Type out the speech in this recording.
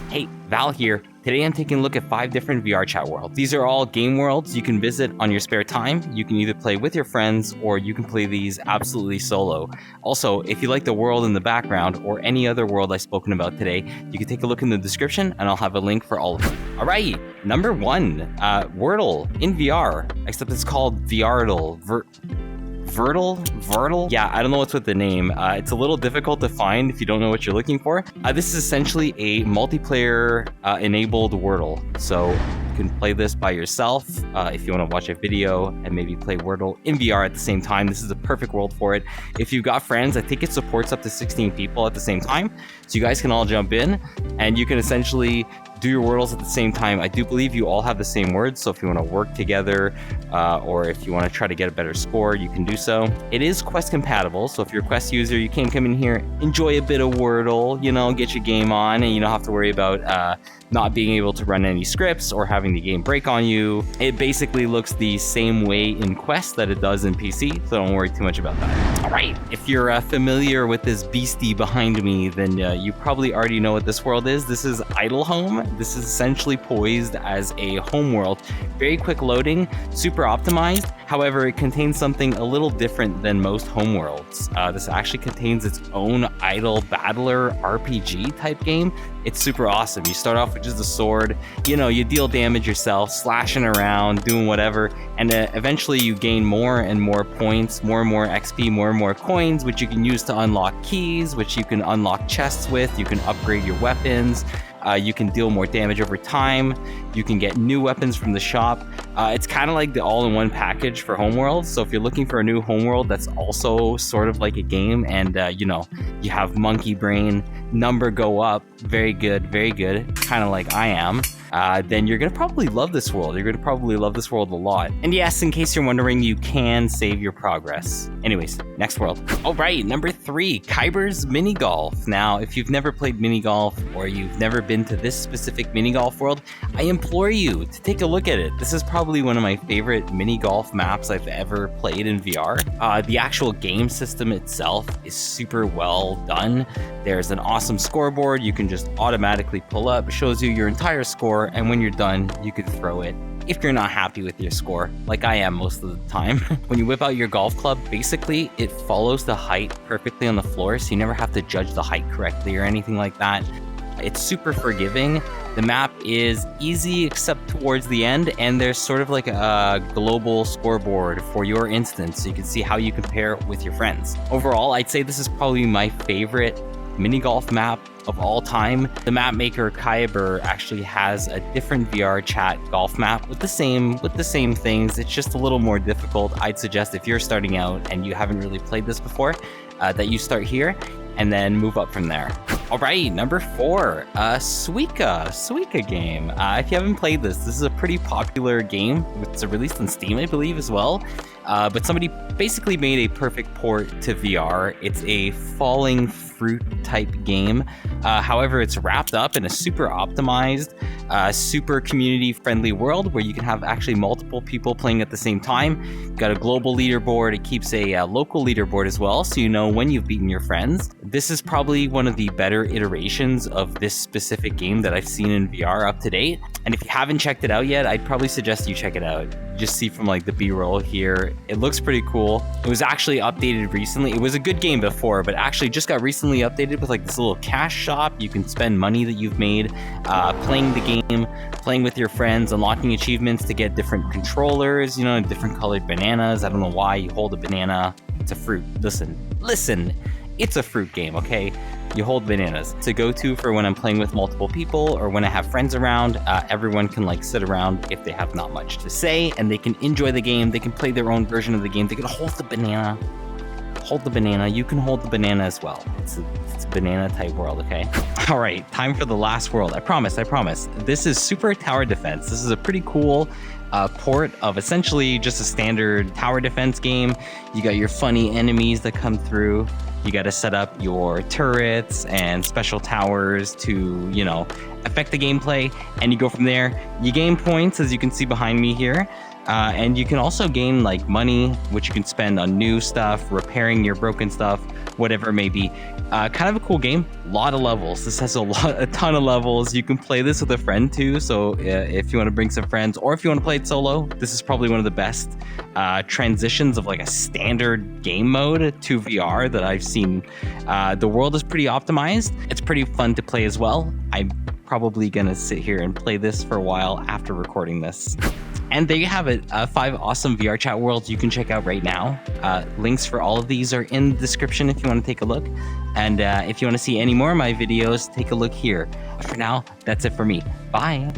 Hey, Val here. Today I'm taking a look at 5 different VRChat worlds. These are all game worlds you can visit on your spare time. You can either play with your friends or you can play these absolutely solo. Also, if you like the world in the background or any other world I've spoken about today, you can take a look in the description and I'll have a link for all of them. All right, number 1, Worlde in VR, except it's called VRDle. VRDle? Yeah, I don't know what's with the name. It's a little difficult to find if you don't know what you're looking for. This is essentially a multiplayer enabled Worlde. So you can play this by yourself if you want to watch a video and maybe play Worlde in VR at the same time. This is a perfect world for it. If you've got friends, I think it supports up to 16 people at the same time. So you guys can all jump in and you can essentially do your Worldes at the same time. I do believe you all have the same words, so if you want to work together or if you want to try to get a better score, you can do so. It is Quest compatible, so if you're a Quest user, you can come in here, enjoy a bit of Worlde, you know, get your game on, and you don't have to worry about not being able to run any scripts or having the game break on you. It basically looks the same way in Quest that it does in PC, so don't worry too much about that. All right, if you're familiar with this beastie behind me, then you probably already know what this world is. This is Idle Home. This is essentially poised as a home world. Very quick loading, super optimized. However, it contains something a little different than most home worlds. This actually contains its own idle battler RPG type game. It's super awesome. You start off with just a sword, you know, you deal damage yourself, slashing around, doing whatever, and eventually you gain more and more points, more and more XP, more and more coins, which you can use to unlock keys, which you can unlock chests with, you can upgrade your weapons, you can deal more damage over time, you can get new weapons from the shop. It's kind of like the all-in-one package for homeworld. So if you're looking for a new homeworld that's also sort of like a game and you know, you have monkey brain, number go up, very good, kind of like I am, then you're gonna probably love this world. You're gonna probably love this world a lot. And yes, in case you're wondering, you can save your progress. Anyways, next world. All right, number 3, Khyaber's mini golf. Now, if you've never played mini golf or you've never been to this specific mini golf world, I implore you to take a look at it. This is probably one of my favorite mini golf maps I've ever played in VR. The actual game system itself is super well done. There's an awesome scoreboard you can just automatically pull up. It shows you your entire score, and when you're done, you can throw it if you're not happy with your score, like I am most of the time. When you whip out your golf club, basically it follows the height perfectly on the floor, so you never have to judge the height correctly or anything like that. It's super forgiving. The map is easy except towards the end, and there's sort of like a global scoreboard for your instance, so you can see how you compare with your friends. Overall, I'd say this is probably my favorite mini golf map of all time. The map maker Khyaber actually has a different VRChat golf map with the same things. It's just a little more difficult. I'd suggest if you're starting out and you haven't really played this before, that you start here and then move up from there. All right, number 4, Suika game. If you haven't played this is a pretty popular game. It's released on Steam, I believe, as well. But somebody basically made a perfect port to VR. It's a falling fruit type game. However, it's wrapped up in a super optimized, super community friendly world where you can have actually multiple people playing at the same time. You've got a global leaderboard. It keeps a local leaderboard as well, so you know when you've beaten your friends. This is probably one of the better iterations of this specific game that I've seen in VR up to date. And if you haven't checked it out yet, I'd probably suggest you check it out. Just see from like the B-roll here, it looks pretty cool. It was actually updated recently. It was a good game before, but actually just got recently updated with like this little cash shop. You can spend money that you've made playing the game, playing with your friends, unlocking achievements to get different controllers, you know, different colored bananas. I don't know why you hold a banana. It's a fruit. Listen, it's a fruit game, okay? You hold bananas. It's a go-to for when I'm playing with multiple people or when I have friends around. Everyone can like sit around if they have not much to say and they can enjoy the game. They can play their own version of the game. They can hold the banana. You can hold the banana as well. It's a banana type world, okay? All right, time for the last world. I promise. This is Super Tower Defense. This is a pretty cool port of essentially just a standard tower defense game. You got your funny enemies that come through. You got to set up your turrets and special towers to, you know, affect the gameplay, and you go from there. You gain points, as you can see behind me here. And you can also gain like money, which you can spend on new stuff, repairing your broken stuff, whatever it may be. Kind of a cool game. A lot of levels. This has a ton of levels. You can play this with a friend too. So if you want to bring some friends, or if you want to play it solo, this is probably one of the best transitions of like a standard game mode to VR that I've seen. The world is pretty optimized. It's pretty fun to play as well. I'm probably gonna sit here and play this for a while after recording this. And there you have it, 5 awesome VRChat worlds you can check out right now. Links for all of these are in the description if you want to take a look. And if you want to see any more of my videos, take a look here. For now, that's it for me. Bye.